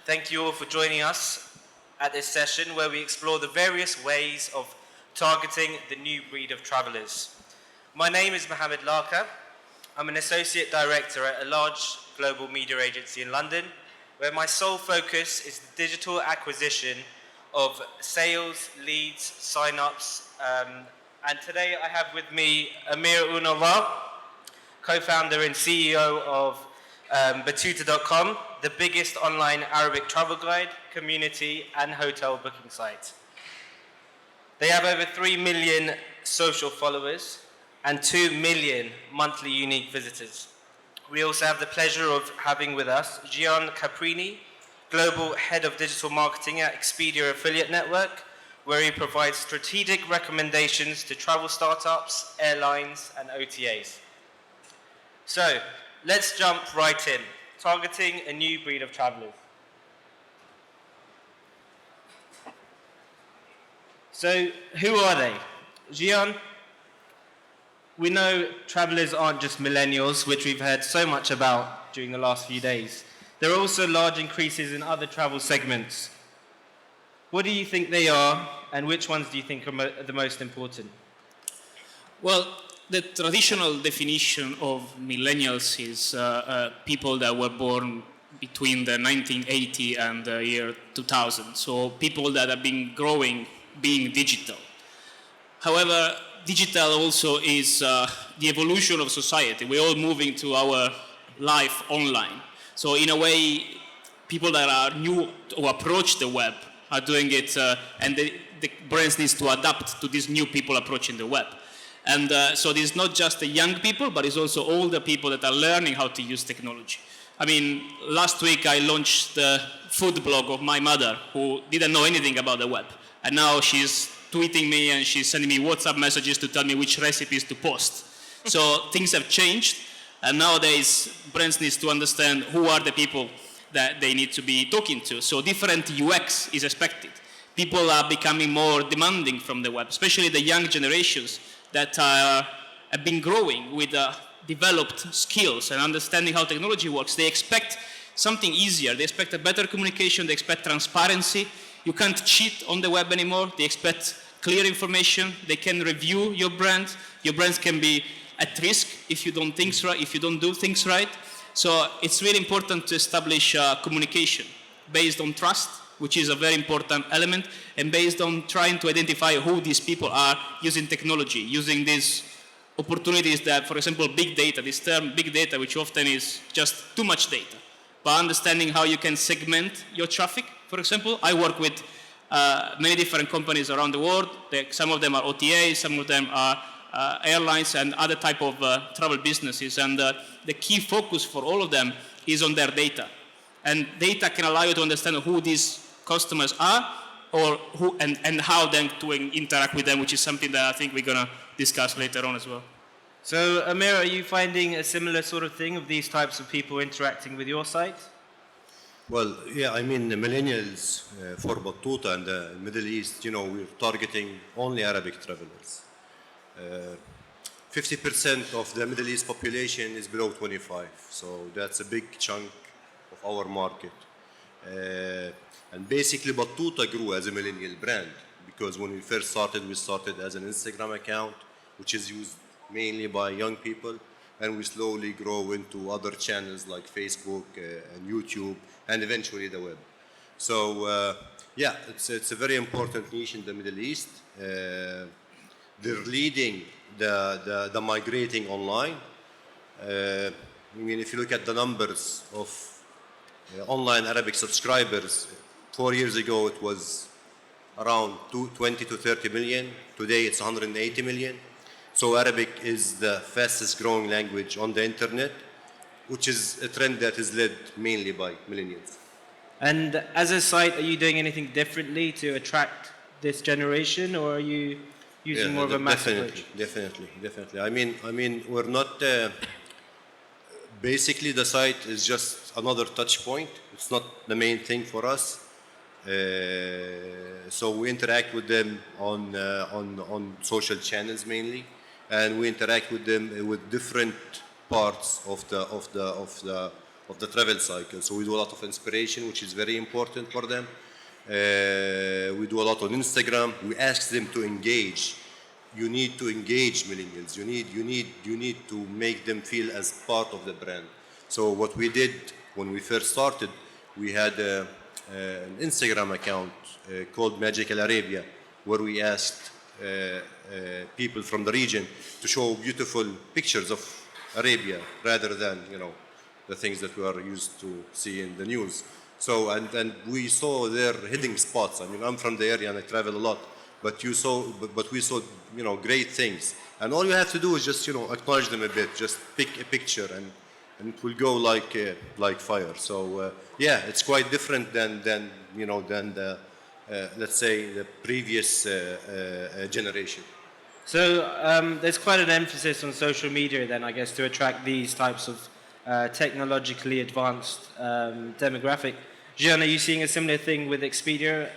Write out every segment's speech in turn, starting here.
Thank you all for joining us at this session where we explore the various ways of targeting the new breed of travelers. My name is Mohammed Larka. I'm an associate director at a large global media agency in London, where my sole focus is the digital acquisition of sales, leads, sign-ups, and today I have with me Amir Unallah, co-founder and CEO of Batuta.com, the biggest online Arabic travel guide, community, and hotel booking site. They have over 3 million social followers and 2 million monthly unique visitors. We also have the pleasure of having with us Gian Caprini, Global Head of Digital Marketing at Expedia Affiliate Network, where he provides strategic recommendations to travel startups, airlines, and OTAs. So, let's jump right in, targeting a new breed of travelers. So, who are they? Gian, we know travelers aren't just millennials, which we've heard so much about during the last few days. There are also large increases in other travel segments. What do you think they are, and which ones do you think are the most important? Well, the traditional definition of millennials is people that were born between the 1980 and the year 2000. So people that have been growing being digital. However, digital also is the evolution of society. We're all moving to our life online. So in a way, people that are new to approach the web are doing it, and the brands needs to adapt to these new people approaching the web. And so it's not just the young people, but it's also all the people that are learning how to use technology. I mean, last week I launched the food blog of my mother, who didn't know anything about the web. And now she's tweeting me and she's sending me WhatsApp messages to tell me which recipes to post. So things have changed, and nowadays brands need to understand who are the people that they need to be talking to. So different UX is expected. People are becoming more demanding from the web, especially the young generations that have been growing with developed skills and understanding how technology works. They expect something easier. They expect a better communication. They expect transparency. You can't cheat on the web anymore. They expect clear information. They can review your brand. Your brands can be at risk if you don't do things right. So it's really important to establish communication based on trust, which is a very important element, and based on trying to identify who these people are using technology, using these opportunities that, for example, big data, this term big data, which often is just too much data, but understanding how you can segment your traffic. For example, I work with many different companies around the world. Some of them are OTAs, some of them are airlines and other type of travel businesses. And the key focus for all of them is on their data. And data can allow you to understand who these customers are, or who and how then to interact with them, which is something that I think we're going to discuss later on as well. So, Amir, are you finding a similar sort of thing of these types of people interacting with your site? Well, yeah, I mean, the millennials for Batuta and the Middle East, we're targeting only Arabic travelers. 50% of the Middle East population is below 25, so that's a big chunk of our market. And basically, Batuta grew as a millennial brand because when we first started, we started as an Instagram account, which is used mainly by young people, and we slowly grow into other channels like Facebook and YouTube, and eventually the web. So, yeah, it's a very important niche in the Middle East. They're leading the migrating online. I mean, if you look at the numbers of online Arabic subscribers, 4 years ago it was around 20 to 30 million. Today it's 180 million. So Arabic is the fastest growing language on the internet, which is a trend that is led mainly by millennials. And as a site, are you doing anything differently to attract this generation, or are you using more of a mass approach? Definitely. I mean, we're not. Basically, the site is just another touch point. It's not the main thing for us. So we interact with them on social channels mainly, and we interact with them with different parts of of the travel cycle. So we do a lot of inspiration, which is very important for them. We do a lot on Instagram. We ask them to engage. You need to engage millennials. You need to make them feel as part of the brand. So what we did when we first started, we had an Instagram account called Magical Arabia, where we asked people from the region to show beautiful pictures of Arabia rather than, the things that we are used to see in the news. So, and we saw their hidden spots. I mean, I'm from the area and I travel a lot, but we saw, great things. And all you have to do is just, acknowledge them a bit, just pick a picture and it will go like fire. So, yeah, it's quite different than the, let's say, the previous generation. So there's quite an emphasis on social media then, I guess, to attract these types of technologically advanced demographic. Gian, are you seeing a similar thing with Expedia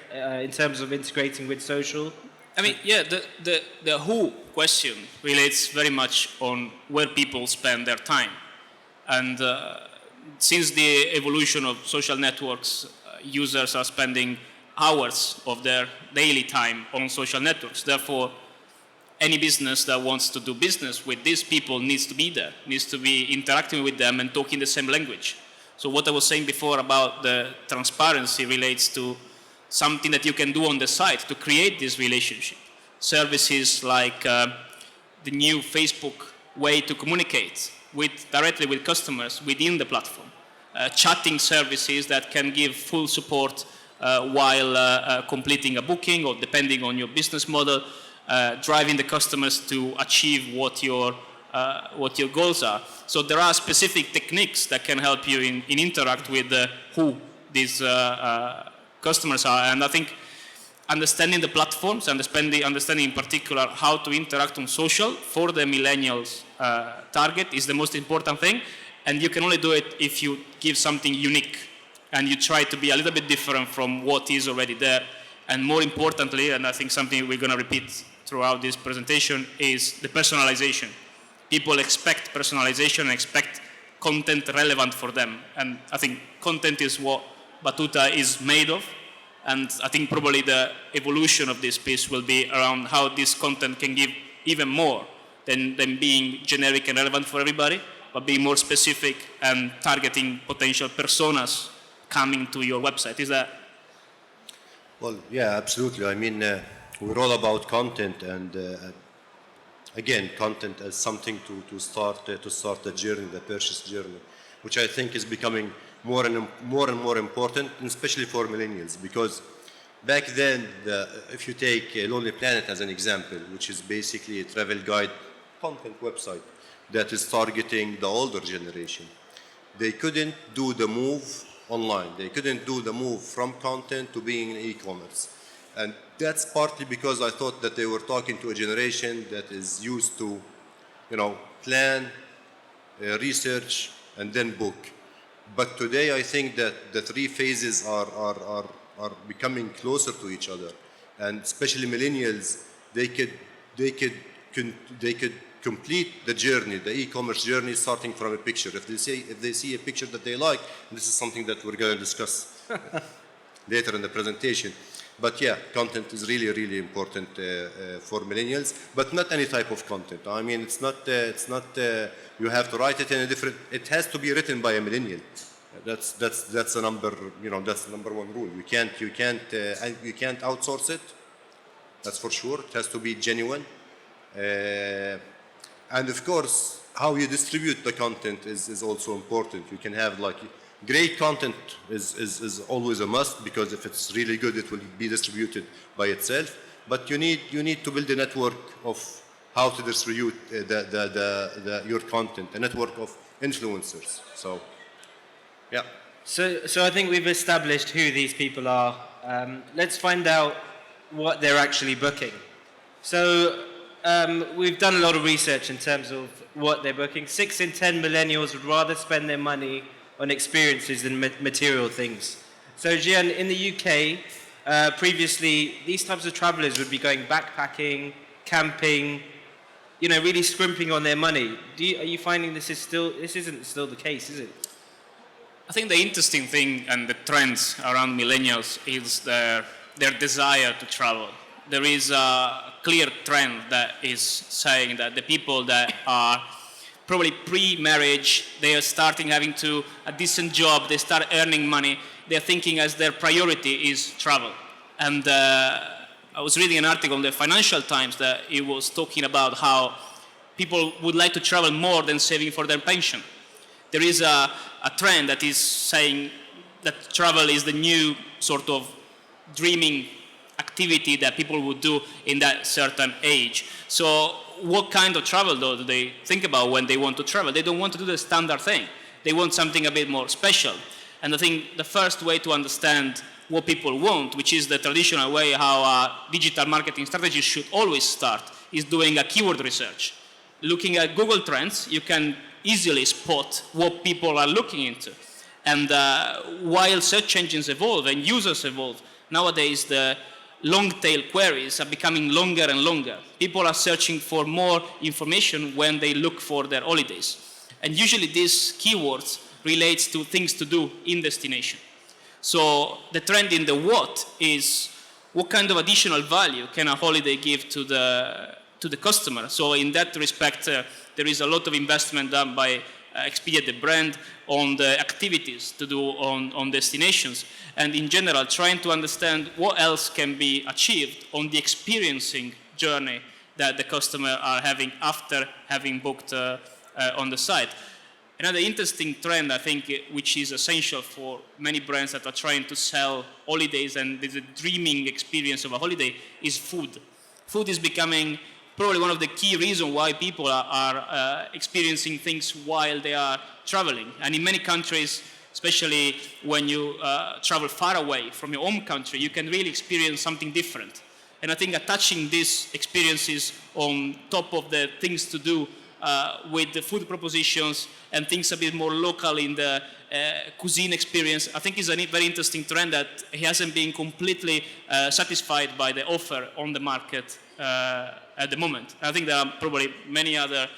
in terms of integrating with social? I mean, yeah, the who question relates very much on where people spend their time. And since the evolution of social networks, users are spending hours of their daily time on social networks. Therefore, any business that wants to do business with these people needs to be there, needs to be interacting with them and talking the same language. So what I was saying before about the transparency relates to something that you can do on the site to create this relationship. Services like the new Facebook way to communicate directly with customers within the platform. Chatting services that can give full support while completing a booking or depending on your business model, driving the customers to achieve what your goals are. So there are specific techniques that can help you in interact with who these customers are. And I think understanding the platforms, understanding in particular how to interact on social for the millennials target is the most important thing. And you can only do it if you give something unique and you try to be a little bit different from what is already there. And more importantly, and I think something we're going to repeat throughout this presentation, is the personalization. People expect personalization and expect content relevant for them. And I think content is what Batuta is made of. And I think probably the evolution of this piece will be around how this content can give even more than being generic and relevant for everybody, but being more specific and targeting potential personas coming to your website. Is that? Well, yeah, absolutely. I mean, we're all about content, and again, content as something to start the journey, the purchase journey, which I think is becoming more and more important, especially for millennials. Because back then, if you take Lonely Planet as an example, which is basically a travel guide content website that is targeting the older generation, they couldn't do the move online. They couldn't do the move from content to being in e-commerce. And that's partly because I thought that they were talking to a generation that is used to, plan, research, and then book. But today I think that the three phases are becoming closer to each other. And especially millennials, they could complete the journey, the e-commerce journey, starting from a picture. If they see a picture that they like, and this is something that we're going to discuss later in the presentation. But yeah, content is really, really important for millennials, but not any type of content. I mean, it's not you have to write it in a different. It has to be written by a millennial. That's a number. That's the number one rule. You can't outsource it. That's for sure. It has to be genuine. And of course, how you distribute the content is also important. You can have great content is always a must, because if it's really good, it will be distributed by itself. But you need to build a network of how to distribute your content, a network of influencers. So, yeah. So I think we've established who these people are. Let's find out what they're actually booking. So we've done a lot of research in terms of what they're booking. 6 in 10 millennials would rather spend their money on experiences than material things. So Gian, in the UK, previously these types of travelers would be going backpacking, camping, really scrimping on their money. Are you finding this isn't still the case, is it? I think the interesting thing and the trends around millennials is their desire to travel. There is a clear trend that is saying that the people that are probably pre-marriage, they are starting having a decent job, they start earning money, they're thinking as their priority is travel. And I was reading an article in the Financial Times that it was talking about how people would like to travel more than saving for their pension. There is a trend that is saying that travel is the new sort of dreaming activity that people would do in that certain age. So what kind of travel though do they think about when they want to travel? They don't want to do the standard thing. They want something a bit more special. And I think the first way to understand what people want, which is the traditional way how a digital marketing strategy should always start, is doing a keyword research. Looking at Google Trends, you can easily spot what people are looking into. And while search engines evolve and users evolve, nowadays the long tail queries are becoming longer and longer. People are searching for more information when they look for their holidays. And usually these keywords relates to things to do in destination. So the trend in the what is what kind of additional value can a holiday give to the customer. So in that respect, there is a lot of investment done by Expedia, the brand, on the activities to do on destinations. And in general, trying to understand what else can be achieved on the experiencing journey that the customer are having after having booked on the site. Another interesting trend, I think, which is essential for many brands that are trying to sell holidays and the dreaming experience of a holiday, is food. Food is becoming probably one of the key reasons why people are experiencing things while they are traveling. And in many countries, especially when you travel far away from your home country, you can really experience something different. And I think attaching these experiences on top of the things to do with the food propositions and things a bit more local in the cuisine experience, I think is a very interesting trend that hasn't been completely satisfied by the offer on the market at the moment. I think there are probably many other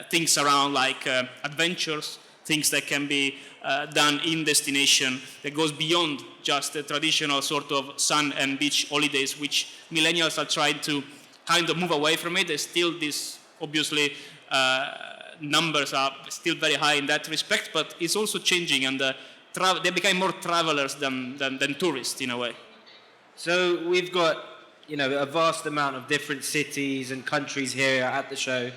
things around, like adventures, things that can be done in destination that goes beyond just the traditional sort of sun and beach holidays, which millennials are trying to kind of move away from it. There's still this, obviously, numbers are still very high in that respect, but it's also changing, and they become more travelers than tourists in a way. So we've got, a vast amount of different cities and countries here at the show.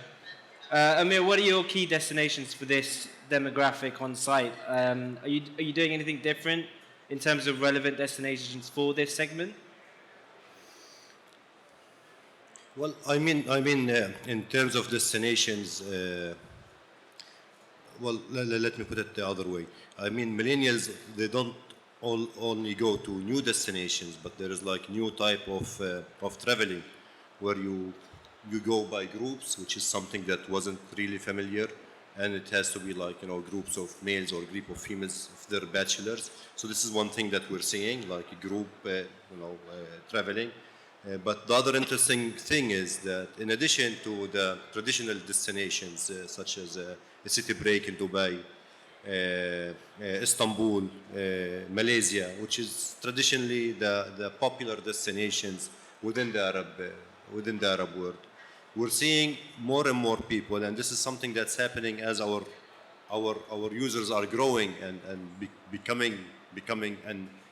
Amir, what are your key destinations for this demographic on site? Are you doing anything different in terms of relevant destinations for this segment? Well, I mean, in terms of destinations, let me put it the other way. I mean, millennials, they don't only go to new destinations, but there is like new type of traveling where you go by groups, which is something that wasn't really familiar, and it has to be like, groups of males or group of females if they're bachelors. So this is one thing that we're seeing, like a group, traveling. But the other interesting thing is that in addition to the traditional destinations such as a city break in Dubai, Istanbul, Malaysia, which is traditionally the popular destinations within the Arab world, we're seeing more and more people, and this is something that's happening as our users are growing and becoming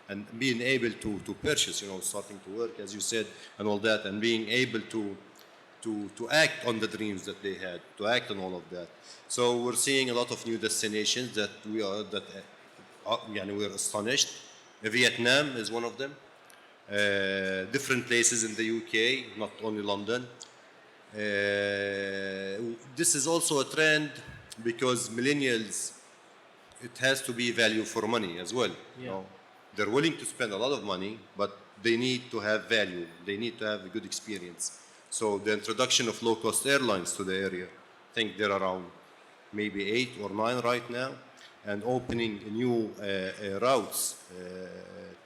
and being able to purchase, starting to work, as you said, and all that, and being able to act on the dreams that they had, to act on all of that. So we're seeing a lot of new destinations that we're astonished. Vietnam is one of them. Different places in the UK, not only London. This is also a trend because millennials, it has to be value for money as well. Yeah. They're willing to spend a lot of money, but they need to have value. They need to have a good experience. So the introduction of low-cost airlines to the area, I think they're around maybe 8 or 9 right now, and opening new routes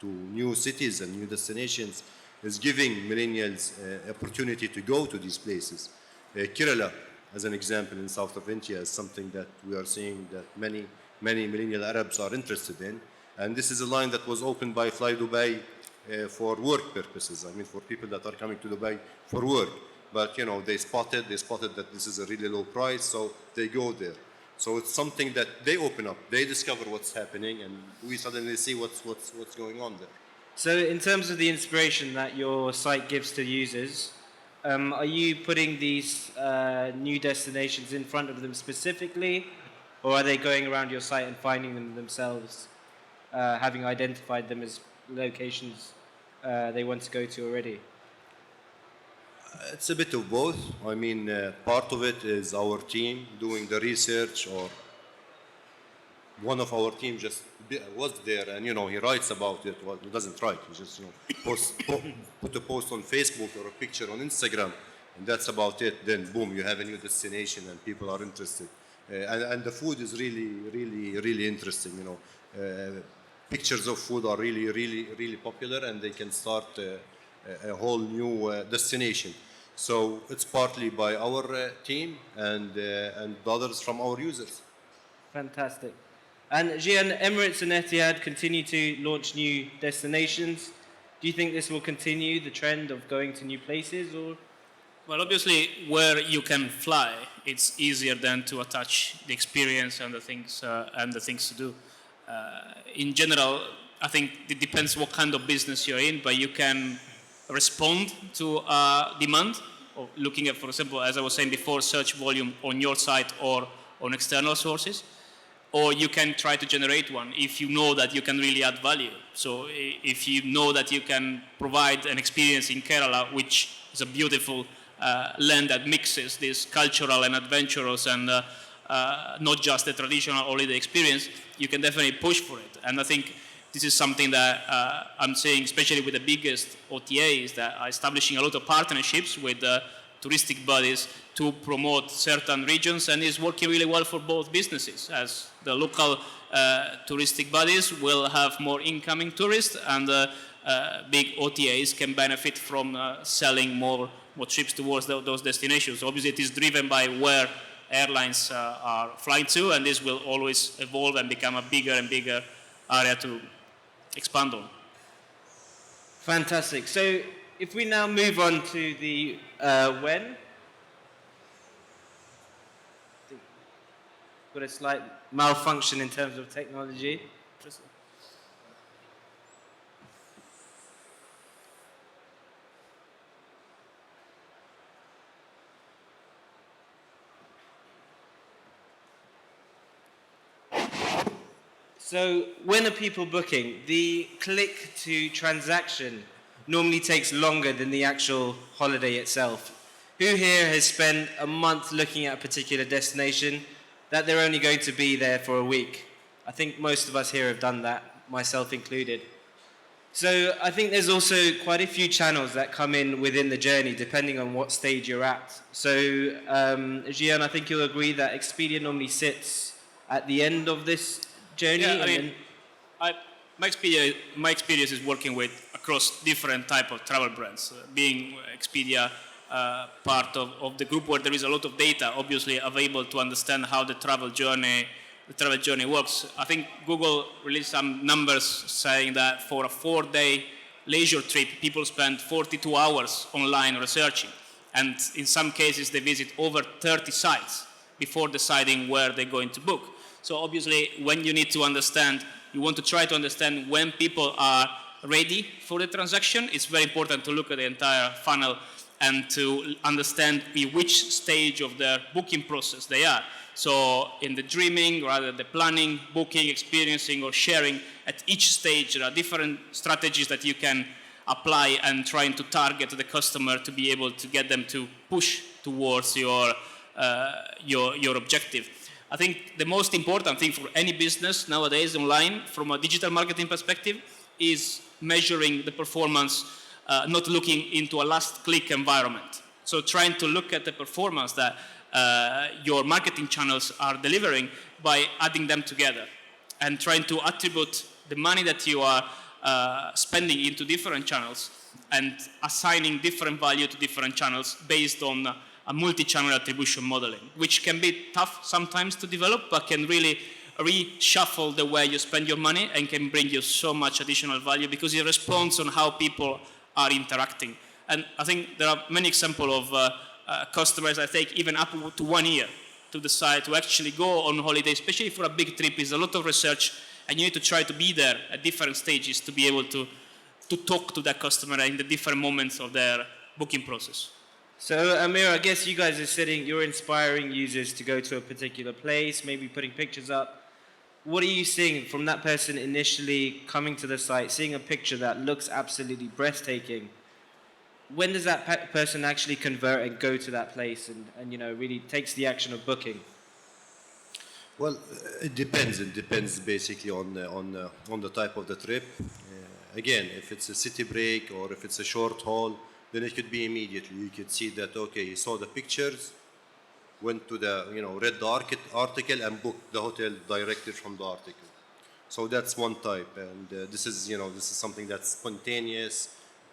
to new cities and new destinations is giving millennials opportunity to go to these places. Kerala, as an example, in south of India, is something that we are seeing that many many millennial Arabs are interested in. And this is a line that was opened by Fly Dubai for work purposes. I mean, for people that are coming to Dubai for work. But you know, they spotted that this is a really low price, so they go there. So it's something that they open up, they discover what's happening, and we suddenly see what's going on there. So, in terms of the inspiration that your site gives to users, are you putting these new destinations in front of them specifically, or are they going around your site and finding them themselves, having identified them as locations they want to go to already? It's a bit of both. I mean, part of it is our team doing the research, or one of our team just was there, and you know, he writes about it. Well, he doesn't write. He just put a post on Facebook or a picture on Instagram, and that's about it. Then boom, you have a new destination, and people are interested. And the food is really interesting. You know, pictures of food are really popular, and they can start a whole new destination. So it's partly by our team and others from our users. Fantastic. And Gian, Emirates and Etihad continue to launch new destinations. Do you think this will continue the trend of going to new places, or? Well, obviously, where you can fly, it's easier than to attach the experience and the things to do. In general, I think it depends what kind of business you're in, but you can respond to demand, or looking at, for example, as I was saying before, search volume on your site or on external sources, or you can try to generate one if you know that you can really add value. So if you know that you can provide an experience in Kerala, which is a beautiful land that mixes this cultural and adventurous and not just the traditional holiday experience, you can definitely push for it. And I think this is something that I'm seeing, especially with the biggest OTAs, that are establishing a lot of partnerships with touristic bodies to promote certain regions, and is working really well for both businesses, as the local touristic bodies will have more incoming tourists, and big OTAs can benefit from selling more trips towards those destinations. Obviously, it is driven by where airlines are flying to, and this will always evolve and become a bigger and bigger area to expand on. Fantastic. So if we now move on to the when. Got a slight malfunction in terms of technology. So when are people booking? The click to transaction normally takes longer than the actual holiday itself. Who here has spent a month looking at a particular destination that they're only going to be there for a week? I think most of us here have done that, myself included. So I think there's also quite a few channels that come in within the journey depending on what stage you're at. So Gian, I think you'll agree that Expedia normally sits at the end of this journey. Yeah, I mean, my experience is working with across different type of travel brands. Being Expedia part of the group where there is a lot of data, obviously available to understand how the travel journey works. I think Google released some numbers saying that for a 4-day leisure trip, people spend 42 hours online researching, and in some cases they visit over 30 sites before deciding where they're going to book. So obviously, when you need to understand, you want to try to understand when people are ready for the transaction. It's very important to look at the entire funnel and to understand in which stage of their booking process they are. So in the dreaming, rather the planning, booking, experiencing, or sharing, at each stage there are different strategies that you can apply and trying to target the customer to be able to get them to push towards your objective. I think the most important thing for any business nowadays online, from a digital marketing perspective, is measuring the performance, not looking into a last click environment. So trying to look at the performance that your marketing channels are delivering by adding them together and trying to attribute the money that you are spending into different channels and assigning different value to different channels based on a multi-channel attribution modeling, which can be tough sometimes to develop, but can really reshuffle the way you spend your money and can bring you so much additional value because it responds on how people are interacting. And I think there are many examples of customers that take even up to 1 year to decide to actually go on holiday, especially for a big trip. It's a lot of research, and you need to try to be there at different stages to be able to talk to that customer in the different moments of their booking process. So, Amir, I guess you guys are you're inspiring users to go to a particular place, maybe putting pictures up. What are you seeing from that person initially coming to the site, seeing a picture that looks absolutely breathtaking? When does that person actually convert and go to that place and really takes the action of booking? Well, it depends. It depends basically on the type of the trip. Again, if it's a city break or if it's a short haul, then it could be immediately. You could see that, okay, he saw the pictures, went to the, read the article and booked the hotel directly from the article. So that's one type. And this is something that's spontaneous,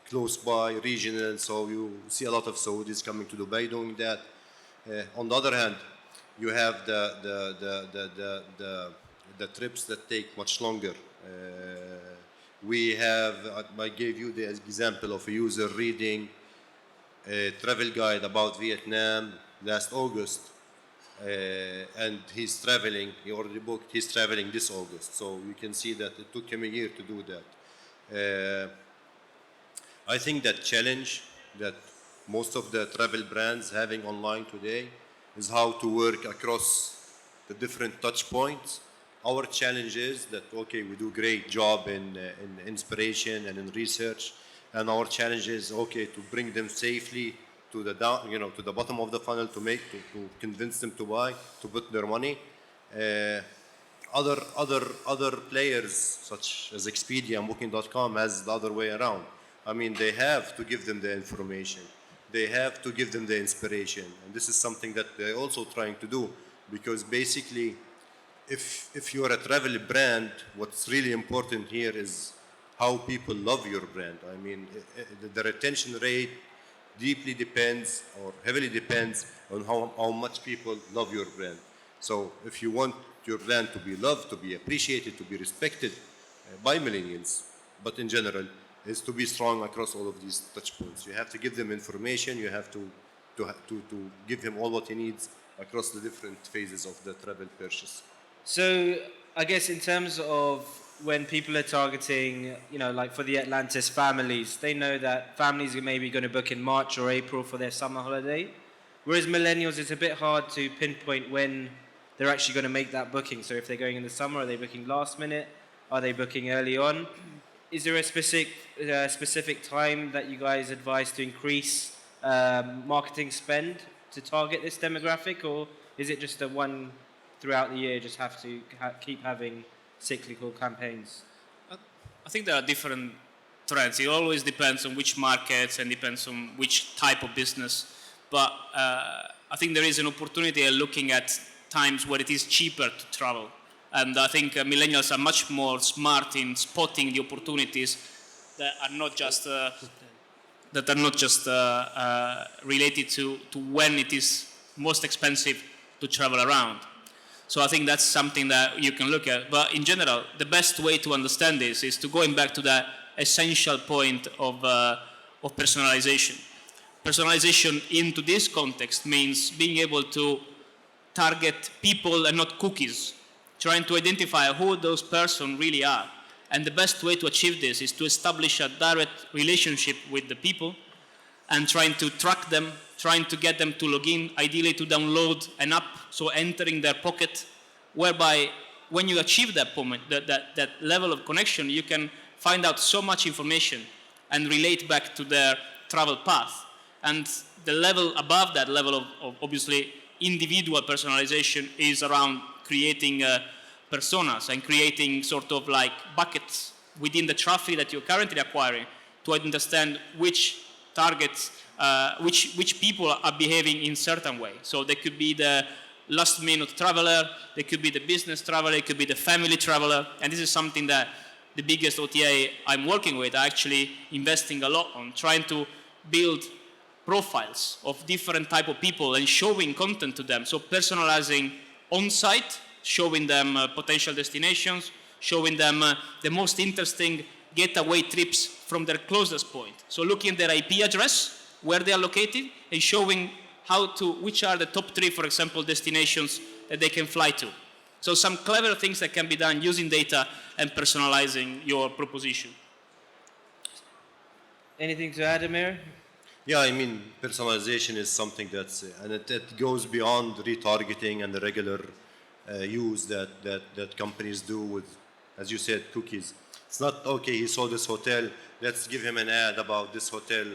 close by, regional. So you see a lot of Saudis coming to Dubai doing that. On the other hand, you have the trips that take much longer. I gave you the example of a user reading a travel guide about Vietnam last August, and he's traveling, he already booked, he's traveling this August. So you can see that it took him a year to do that. I think that challenge that most of the travel brands having online today is how to work across the different touch points. Our challenge is that, okay, we do a great job in inspiration and in research, and our challenge is, okay, to bring them safely to the to the bottom of the funnel, to convince them to buy, to put their money. Other players such as Expedia and Booking.com has the other way around. I mean, they have to give them the information. They have to give them the inspiration, and this is something that they're also trying to do, because basically, if you're a travel brand, what's really important here is how people love your brand. I mean, the retention rate deeply depends or heavily depends on how much people love your brand. So if you want your brand to be loved, to be appreciated, to be respected by millennials, but in general, is to be strong across all of these touch points. You have to give them information. You have to give him all what he needs across the different phases of the travel purchase. So I guess in terms of when people are targeting, like for the Atlantis families, they know that families are maybe going to book in March or April for their summer holiday. Whereas millennials, it's a bit hard to pinpoint when they're actually going to make that booking. So if they're going in the summer, are they booking last minute? Are they booking early on? Is there a specific time that you guys advise to increase marketing spend to target this demographic, or is it just a one throughout the year, just have to keep having cyclical campaigns? I think there are different trends. It always depends on which markets and depends on which type of business. But I think there is an opportunity of looking at times where it is cheaper to travel. And I think millennials are much more smart in spotting the opportunities that are not just related to when it is most expensive to travel around. So I think that's something that you can look at. But in general, the best way to understand this is to going back to that essential point of personalization. Personalization into this context means being able to target people and not cookies, trying to identify who those persons really are. And the best way to achieve this is to establish a direct relationship with the people and trying to track them, trying to get them to log in, ideally to download an app, so entering their pocket, whereby when you achieve that point, that level of connection, you can find out so much information and relate back to their travel path. And the level above that level of obviously individual personalization is around creating personas and creating sort of like buckets within the traffic that you're currently acquiring to understand which targets, which people are behaving in certain way. So they could be the last minute traveler, they could be the business traveler, it could be the family traveler, and this is something that the biggest OTA I'm working with are actually investing a lot on, trying to build profiles of different type of people and showing content to them. So personalizing on-site, showing them potential destinations, showing them the most interesting getaway trips from their closest point. So looking at their IP address, where they are located, and showing which are the top 3, for example, destinations that they can fly to. So some clever things that can be done using data and personalizing your proposition. Anything to add, Amir? Yeah, I mean, personalization is something that's, and it goes beyond retargeting and the regular use that companies do with, as you said, cookies. It's not, okay, he saw this hotel, let's give him an ad about this hotel,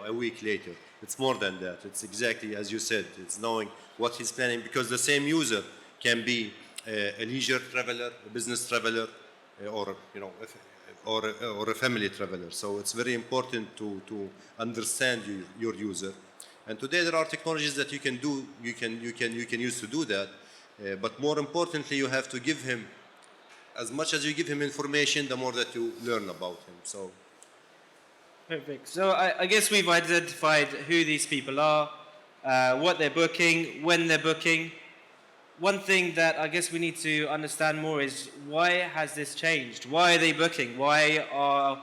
a week later. It's more than that. It's exactly as you said. It's knowing what he's planning, because the same user can be a leisure traveler, a business traveler, or a family traveler. So it's very important to understand your user. And today there are technologies that you can use to do that. But more importantly, you have to give him, as much as you give him information, the more that you learn about him. So. Perfect. So I guess we've identified who these people are, what they're booking, when they're booking. One thing that I guess we need to understand more is, why has this changed? Why are they booking? Why are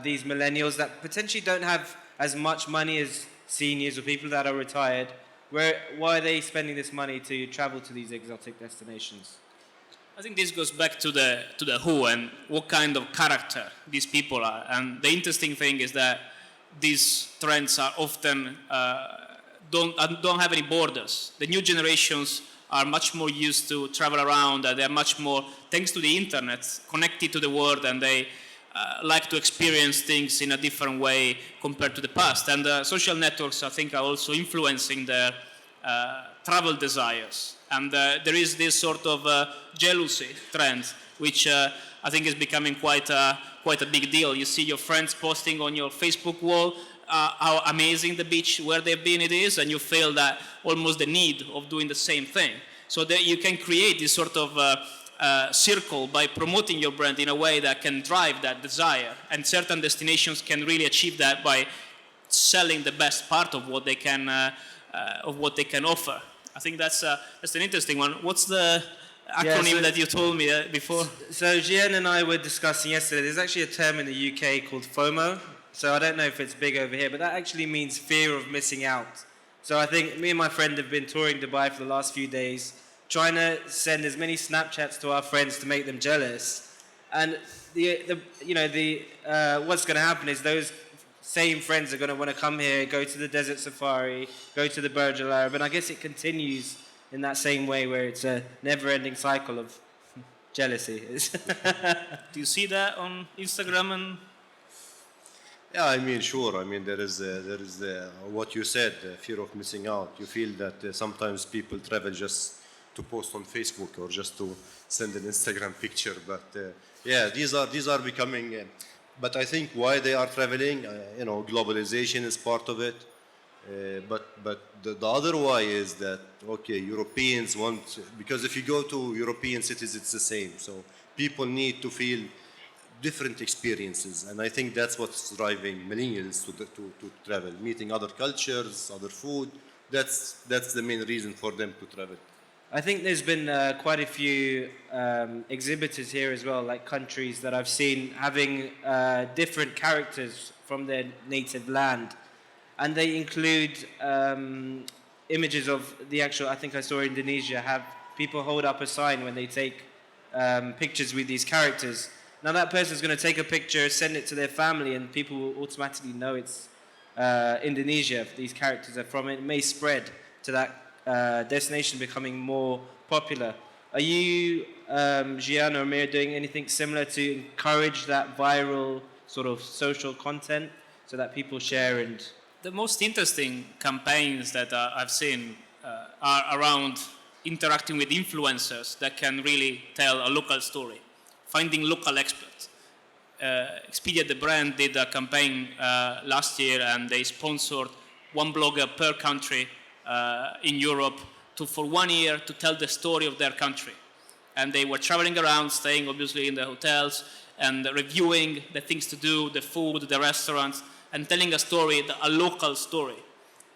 these millennials that potentially don't have as much money as seniors or people that are retired, why are they spending this money to travel to these exotic destinations? I think this goes back to the who and what kind of character these people are. And the interesting thing is that these trends are often don't have any borders. The new generations are much more used to travel around. They are much more, thanks to the internet, connected to the world, and they like to experience things in a different way compared to the past. And social networks, I think, are also influencing their travel desires. And there is this sort of jealousy trend, which I think is becoming quite a big deal. You see your friends posting on your Facebook wall how amazing the beach where they've been it is, and you feel that almost the need of doing the same thing. So that you can create this sort of circle by promoting your brand in a way that can drive that desire. And certain destinations can really achieve that by selling the best part of what they can offer. I think that's an interesting one. What's the acronym that you told me before? So Gian and I were discussing yesterday, there's actually a term in the UK called FOMO. So I don't know if it's big over here, but that actually means fear of missing out. So I think me and my friend have been touring Dubai for the last few days, trying to send as many Snapchats to our friends to make them jealous. And what's going to happen is those same friends are going to want to come here, go to the desert safari, go to the Burj Al Arab, and I guess it continues in that same way, where it's a never-ending cycle of jealousy. Do you see that on Instagram? And yeah, I mean, sure. I mean, there is what you said, fear of missing out. You feel that sometimes people travel just to post on Facebook or just to send an Instagram picture. But yeah, these are becoming. But I think why they are traveling, globalization is part of it. But the other why is that, okay, Europeans want, because if you go to European cities, it's the same. So people need to feel different experiences, and I think that's what's driving millennials to travel, meeting other cultures, other food. That's the main reason for them to travel. I think there's been quite a few exhibitors here as well, like countries that I've seen having different characters from their native land. And they include images of the actual, I think I saw Indonesia, have people hold up a sign when they take pictures with these characters. Now that person's going to take a picture, send it to their family, and people will automatically know it's Indonesia, if these characters are from it. It may spread to that destination, becoming more popular. Are you, Gian or Amir, doing anything similar to encourage that viral sort of social content so that people share? And the most interesting campaigns that I've seen are around interacting with influencers that can really tell a local story, finding local experts. Expedia, the brand, did a campaign last year, and they sponsored one blogger per country in Europe for 1 year to tell the story of their country. And they were traveling around, staying obviously in the hotels, and reviewing the things to do, the food, the restaurants, and telling a story, a local story.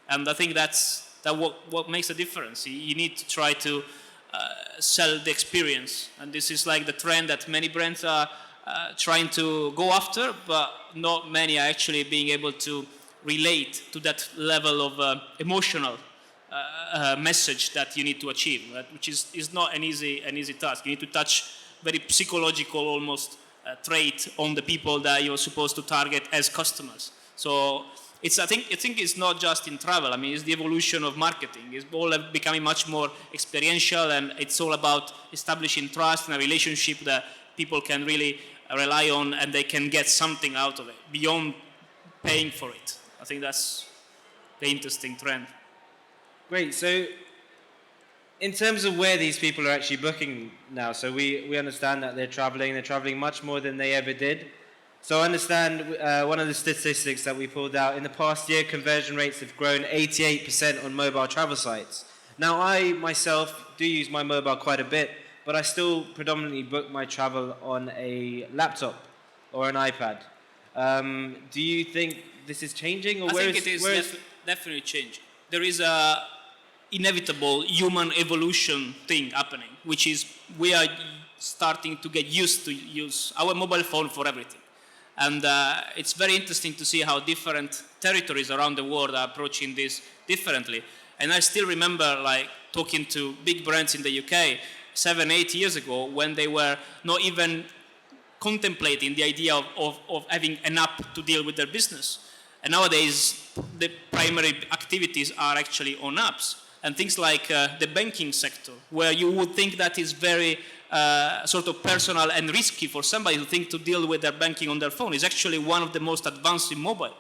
And I think that's what makes a difference. You need to try to sell the experience. And this is like the trend that many brands are trying to go after, but not many are actually being able to relate to that level of emotional message that you need to achieve, right? Which is not an easy task. You need to touch very psychological almost trait on the people that you're supposed to target as customers. So I think it's not just in travel. I mean, it's the evolution of marketing. It's all becoming much more experiential, and it's all about establishing trust and a relationship that people can really rely on, and they can get something out of it beyond paying for it. I think that's the interesting trend. Great. So, in terms of where these people are actually booking now, so we understand that they're traveling much more than they ever did. So I understand one of the statistics that we pulled out, in the past year, conversion rates have grown 88% on mobile travel sites. Now, I myself do use my mobile quite a bit, but I still predominantly book my travel on a laptop or an iPad. Do you think this is changing? Or I think it is definitely changing. There is a inevitable human evolution thing happening, which is we are starting to get used to use our mobile phone for everything. And it's very interesting to see how different territories around the world are approaching this differently. And I still remember like talking to big brands in the UK 7-8 years ago when they were not even contemplating the idea of having an app to deal with their business. And nowadays, the primary activities are actually on apps. And things like the banking sector, where you would think that is very sort of personal and risky for somebody to think to deal with their banking on their phone, is actually one of the most advanced in mobile.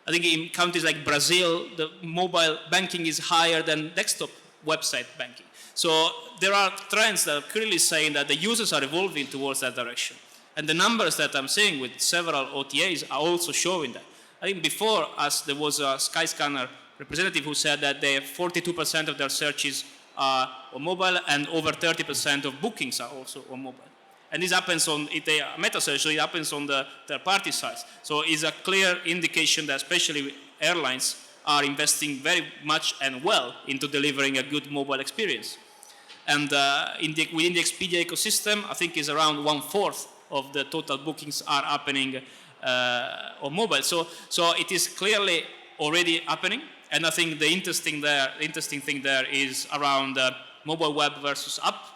I think in countries like Brazil, the mobile banking is higher than desktop website banking. So there are trends that are clearly saying that the users are evolving towards that direction. And the numbers that I'm seeing with several OTAs are also showing that. I think before us, there was a Skyscanner representative who said that 42% of their searches are on mobile and over 30% of bookings are also on mobile. And this happens on meta search, so it happens on the third-party sites. So it's a clear indication that especially airlines are investing very much and well into delivering a good mobile experience. And within the Expedia ecosystem, I think is around 1/4 of the total bookings are happening on mobile. So it is clearly already happening. And I think the interesting thing there is around mobile web versus app,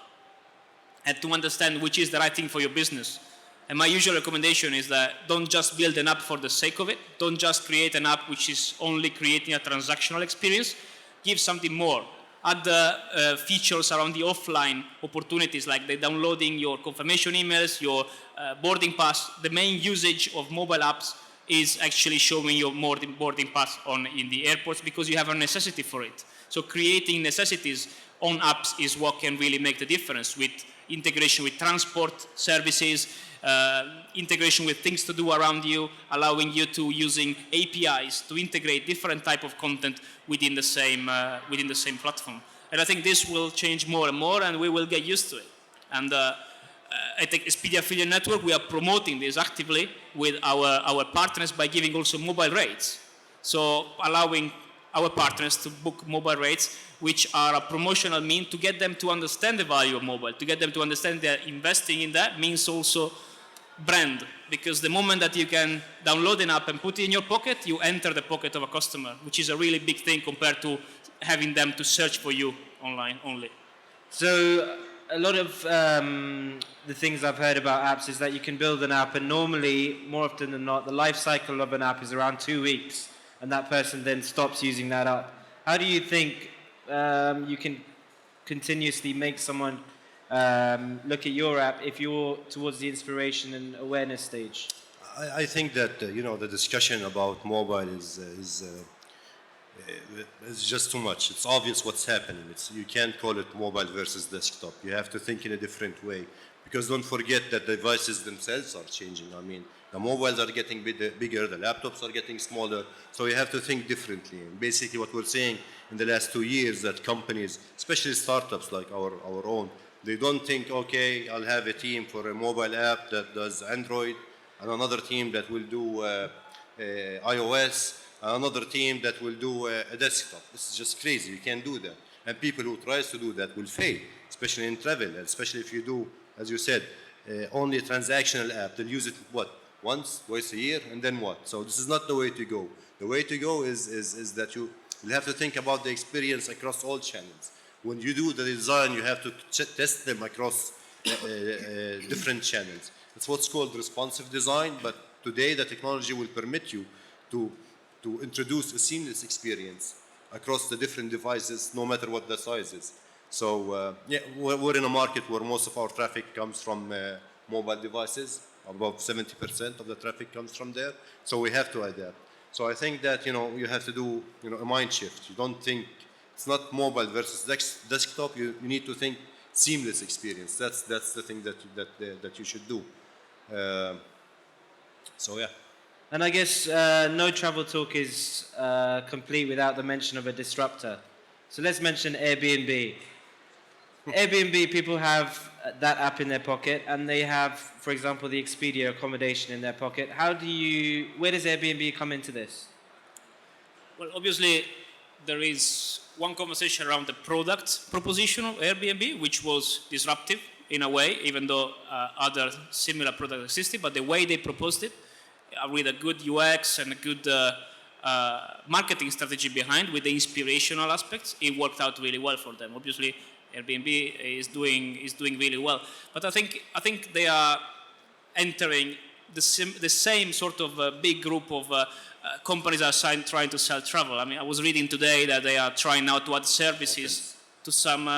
and to understand which is the right thing for your business. And my usual recommendation is that don't just build an app for the sake of it. Don't just create an app which is only creating a transactional experience. Give something more. Add the features around the offline opportunities, like the downloading your confirmation emails, your boarding pass. The main usage of mobile apps is actually showing your boarding pass in the airports because you have a necessity for it. So creating necessities on apps is what can really make the difference, with integration with transport services, integration with things to do around you, allowing you to using APIs to integrate different type of content within the same platform. And I think this will change more and more, and we will get used to it. And I think Expedia Affiliate Network, we are promoting this actively with our partners by giving also mobile rates. So allowing our partners to book mobile rates, which are a promotional mean to get them to understand the value of mobile, to get them to understand that investing in that means also brand. Because the moment that you can download an app and put it in your pocket, you enter the pocket of a customer, which is a really big thing compared to having them to search for you online only. So a lot of the things I've heard about apps is that you can build an app, and normally, more often than not, the life cycle of an app is around 2 weeks, and that person then stops using that app. How do you think you can continuously make someone look at your app if you're towards the inspiration and awareness stage? I think that the discussion about mobile is just too much. It's obvious what's happening. You can't call it mobile versus desktop. You have to think in a different way, because don't forget that the devices themselves are changing. I mean, the mobiles are getting bigger, the laptops are getting smaller, so you have to think differently. And basically what we're saying in the last 2 years, that companies, especially startups like our own, they don't think, okay, I'll have a team for a mobile app that does Android, and another team that will do iOS, another team that will do a desktop. This is just crazy. You can't do that. And people who tries to do that will fail, especially in travel, and especially if you do, as you said, only a transactional app. They'll use it what? Once, twice a year, and then what? So this is not the way to go. The way to go is that you have to think about the experience across all channels. When you do the design, you have to test them across different channels. It's what's called responsive design, but today the technology will permit you to introduce a seamless experience across the different devices, no matter what the size is. So yeah, we're in a market where most of our traffic comes from mobile devices. About 70% of the traffic comes from there. So we have to adapt. So I think that you have to do a mind shift. You don't think it's not mobile versus desktop. You need to think seamless experience. That's the thing that you should do. So yeah. And I guess no travel talk is complete without the mention of a disruptor. So let's mention Airbnb. Airbnb, people have that app in their pocket, and they have, for example, the Expedia accommodation in their pocket. Where does Airbnb come into this? Well, obviously, there is one conversation around the product proposition of Airbnb, which was disruptive in a way, even though other similar products existed, but the way they proposed it, with a good UX and a good marketing strategy behind, with the inspirational aspects, it worked out really well for them. Obviously, Airbnb is doing really well, but I think they are entering the same sort of big group of companies that are trying to sell travel. I mean, I was reading today that they are trying now to add services to some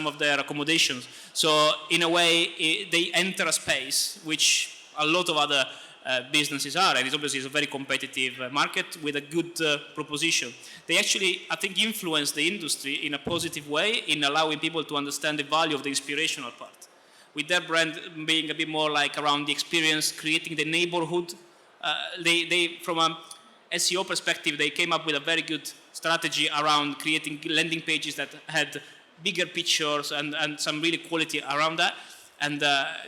of their accommodations. So in a way, they enter a space which a lot of other businesses are, and it's obviously a very competitive market with a good proposition. They actually, I think, influence the industry in a positive way in allowing people to understand the value of the inspirational part. With their brand being a bit more like around the experience, creating the neighborhood, they from a SEO perspective, they came up with a very good strategy around creating landing pages that had bigger pictures and some really quality around that. And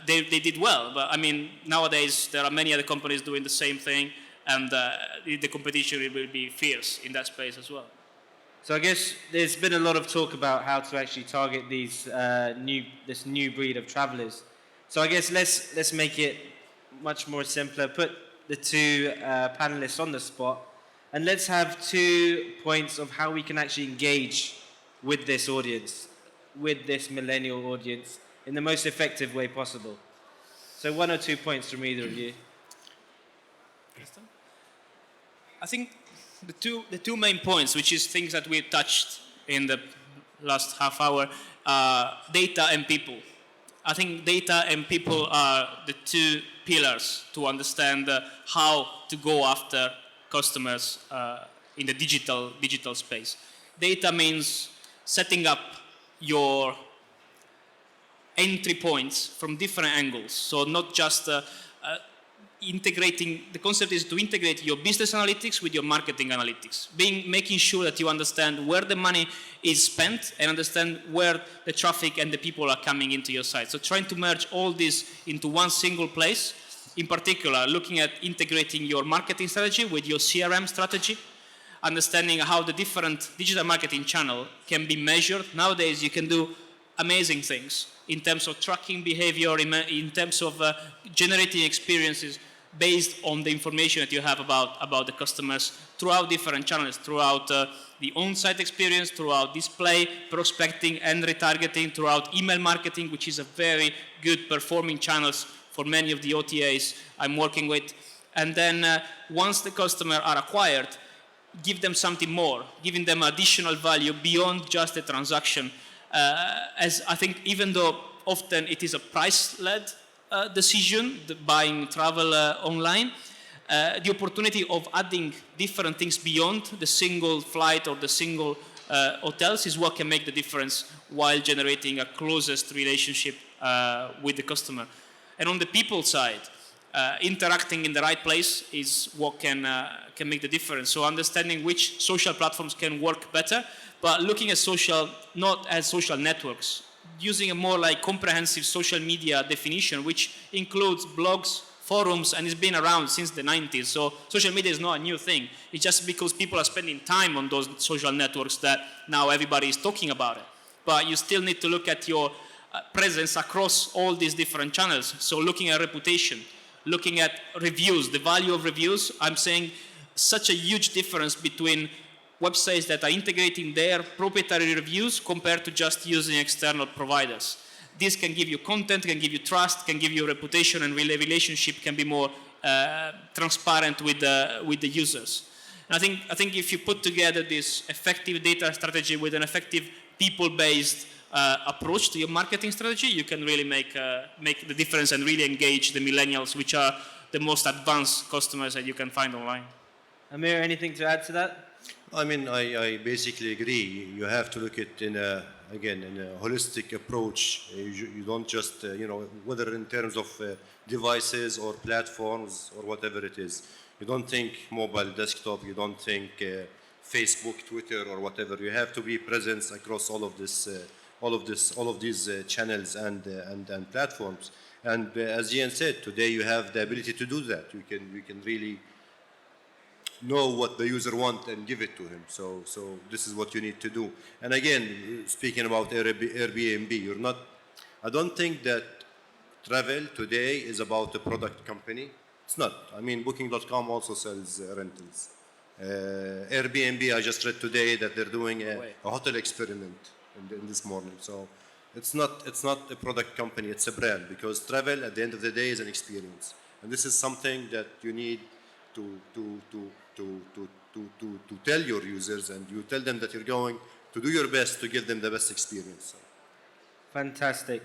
they did well, but I mean, nowadays there are many other companies doing the same thing, and the competition will be fierce in that space as well. So I guess there's been a lot of talk about how to actually target this new breed of travelers. So I guess let's make it much more simpler. Put the two panelists on the spot, and let's have 2 points of how we can actually engage with this audience, with this millennial audience, in the most effective way possible. So 1 or 2 points from either of you. I think the two main points, which is things that we touched in the last half hour, data and people. I think data and people are the two pillars to understand how to go after customers in the digital space. Data means setting up your entry points from different angles. So not just integrating, the concept is to integrate your business analytics with your marketing analytics, making sure that you understand where the money is spent and understand where the traffic and the people are coming into your site. So trying to merge all this into one single place, in particular looking at integrating your marketing strategy with your CRM strategy, understanding how the different digital marketing channel can be measured. Nowadays you can do amazing things in terms of tracking behavior, in terms of generating experiences based on the information that you have about the customers throughout different channels, throughout the on-site experience, throughout display, prospecting and retargeting, throughout email marketing, which is a very good performing channels for many of the OTAs I'm working with. And then once the customer are acquired, give them something more, giving them additional value beyond just the transaction. As I think, even though often it is a price-led decision, buying travel online, the opportunity of adding different things beyond the single flight or the single hotels is what can make the difference while generating a closest relationship with the customer. And on the people side, interacting in the right place is what can make the difference. So understanding which social platforms can work better, but looking at social not as social networks, using a more like comprehensive social media definition, which includes blogs, forums, and it's been around since the 90s. So social media is not a new thing. It's just because people are spending time on those social networks that now everybody is talking about it. But you still need to look at your presence across all these different channels. So looking at reputation, looking at reviews, the value of reviews, I'm saying such a huge difference between websites that are integrating their proprietary reviews compared to just using external providers. This can give you content, can give you trust, can give you reputation, and really relationship can be more transparent with the users. And I think if you put together this effective data strategy with an effective people-based approach to your marketing strategy, you can really make the difference and really engage the millennials, which are the most advanced customers that you can find online. Amir, anything to add to that? I mean, I basically agree. You have to look at in a holistic approach. You don't just, whether in terms of devices or platforms or whatever it is. You don't think mobile, desktop. You don't think Facebook, Twitter, or whatever. You have to be present across all of these channels and platforms. And as Ian said, today you have the ability to do that. You can really know what the user wants and give it to him. So this is what you need to do. And again, speaking about Airbnb, I don't think that travel today is about a product company. It's not. I mean, Booking.com also sells rentals. Airbnb, I just read today that they're doing a hotel experiment in this morning. So it's not a product company, it's a brand, because travel at the end of the day is an experience. And this is something that you need to tell your users, and you tell them that you're going to do your best to give them the best experience. Fantastic.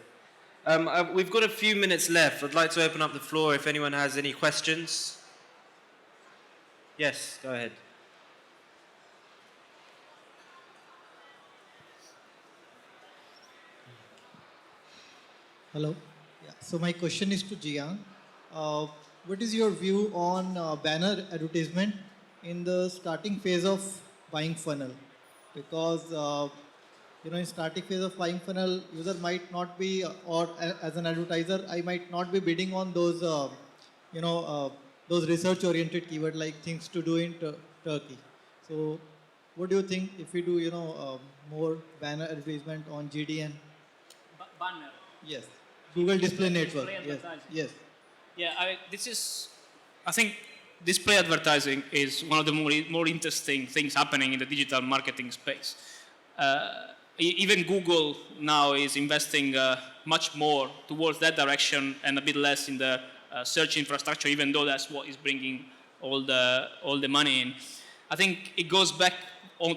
We've got a few minutes left. I'd like to open up the floor if anyone has any questions. Yes, go ahead. Hello. Yeah. So my question is to Jian. What is your view on banner advertisement in the starting phase of buying funnel? Because in starting phase of buying funnel, user might not be, or as an advertiser, I might not be bidding on those, those research-oriented keyword like things to do in Turkey. So, what do you think if we do, more banner advertisement on GDN? Banner. Yes. Google Display Network. Yes. Yes. Yeah, I think display advertising is one of the more interesting things happening in the digital marketing space. Even Google now is investing much more towards that direction and a bit less in the search infrastructure, even though that's what is bringing all the money in. I think it goes back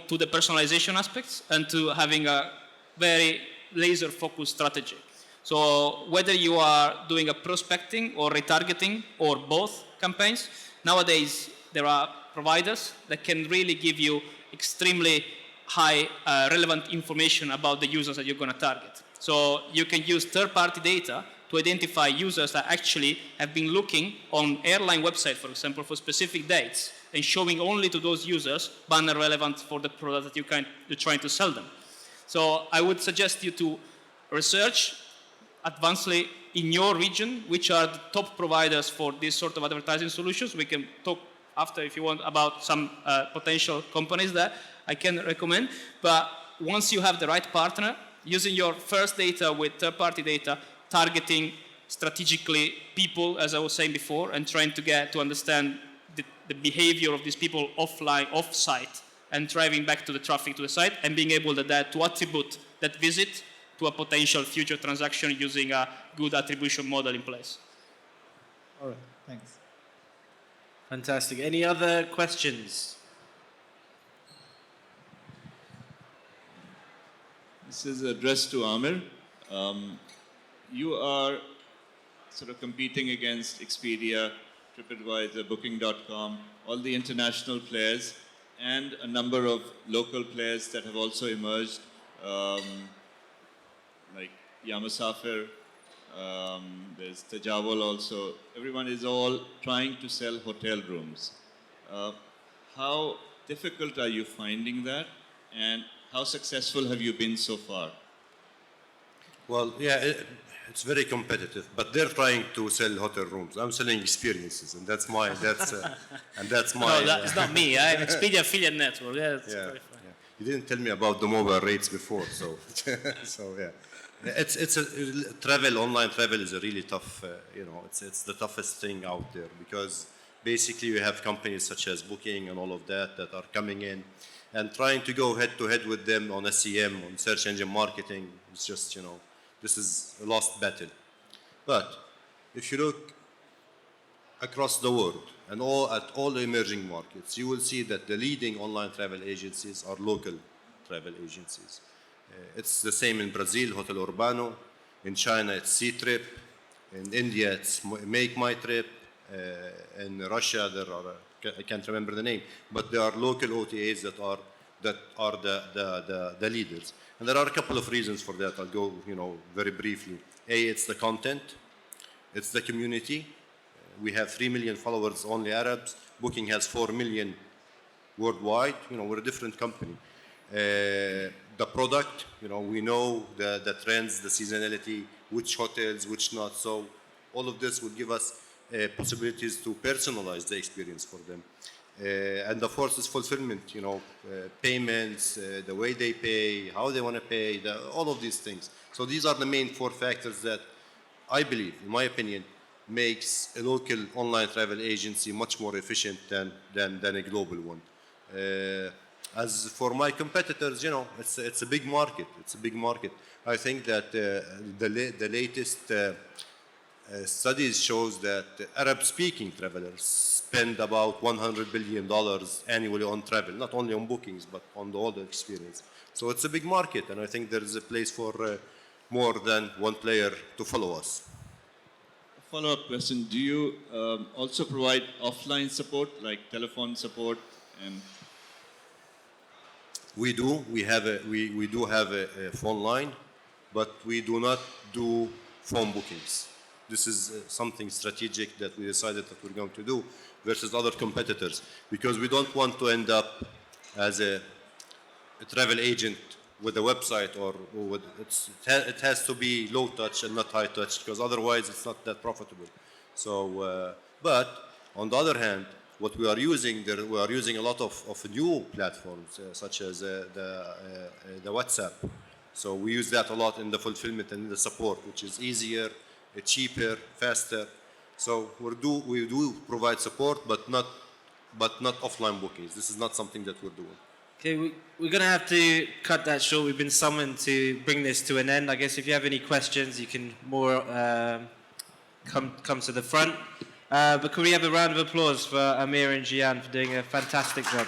to the personalization aspects and to having a very laser-focused strategy. So whether you are doing a prospecting or retargeting or both campaigns, nowadays there are providers that can really give you extremely high relevant information about the users that you're going to target. So you can use third-party data to identify users that actually have been looking on airline website, for example, for specific dates and showing only to those users banner relevant for the product that you're trying to sell them. So I would suggest you to research advancedly in your region which are the top providers for this sort of advertising solutions. We can talk after if you want about some potential companies that I can recommend. But once you have the right partner, using your first data with third-party data, targeting strategically people, as I was saying before, and trying to understand the behavior of these people offline, off-site, and driving back to the traffic to the site, and being able to attribute that visit to a potential future transaction using a good attribution model in place. All right. Thanks. Fantastic. Any other questions? This is addressed to Amir. You are sort of competing against Expedia, TripAdvisor, Booking.com, all the international players, and a number of local players that have also emerged, like Yamasafir, there's Tajawul also. Everyone is all trying to sell hotel rooms. How difficult are you finding that, and how successful have you been so far? Well, yeah, it's very competitive, but they're trying to sell hotel rooms. I'm selling experiences, and that's my No, that's not me. I'm Expedia Affiliate Network. Yeah, it's yeah, very fine. yeah. You didn't tell me about the mobile rates before, so so yeah. It's online travel is a really tough, it's the toughest thing out there because basically you have companies such as Booking and all of that are coming in and trying to go head to head with them on SEM, on search engine marketing. It's just, this is a lost battle. But if you look across the world and at all the emerging markets, you will see that the leading online travel agencies are local travel agencies. It's the same in Brazil, Hotel Urbano. In China, it's Ctrip. In India, it's Make My Trip. In Russia, there are I can't remember the name, but there are local OTAs that are the leaders. And there are a couple of reasons for that. I'll go, very briefly. It's the content, it's the community. We have 3 million followers, only Arabs. Booking has 4 million worldwide. We're a different company. The product, we know the trends, the seasonality, which hotels, which not. So all of this will give us possibilities to personalize the experience for them. And of course, it's fulfillment, payments, the way they pay, how they want to pay, all of these things. So these are the main 4 factors that I believe, in my opinion, makes a local online travel agency much more efficient than a global one. As for my competitors, it's a big market. It's a big market. I think that the latest studies shows that Arab-speaking travelers spend about $100 billion annually on travel, not only on bookings, but on all the experience. So it's a big market, and I think there is a place for more than one player to follow us. Follow-up question: do you also provide offline support, like telephone support and? We do. We do have a phone line, but we do not do phone bookings. This is something strategic that we decided that we're going to do versus other competitors because we don't want to end up as a travel agent with a website it has to be low touch and not high touch because otherwise it's not that profitable. So, but on the other hand, what we are using, we are using a lot of new platforms such as the WhatsApp. So we use that a lot in the fulfillment and in the support, which is easier, cheaper, faster. So we do provide support, but not offline bookings. This is not something that we're doing. Okay, we're going to have to cut that short. We've been summoned to bring this to an end. I guess if you have any questions, you can come to the front. But can we have a round of applause for Amir and Jian for doing a fantastic job?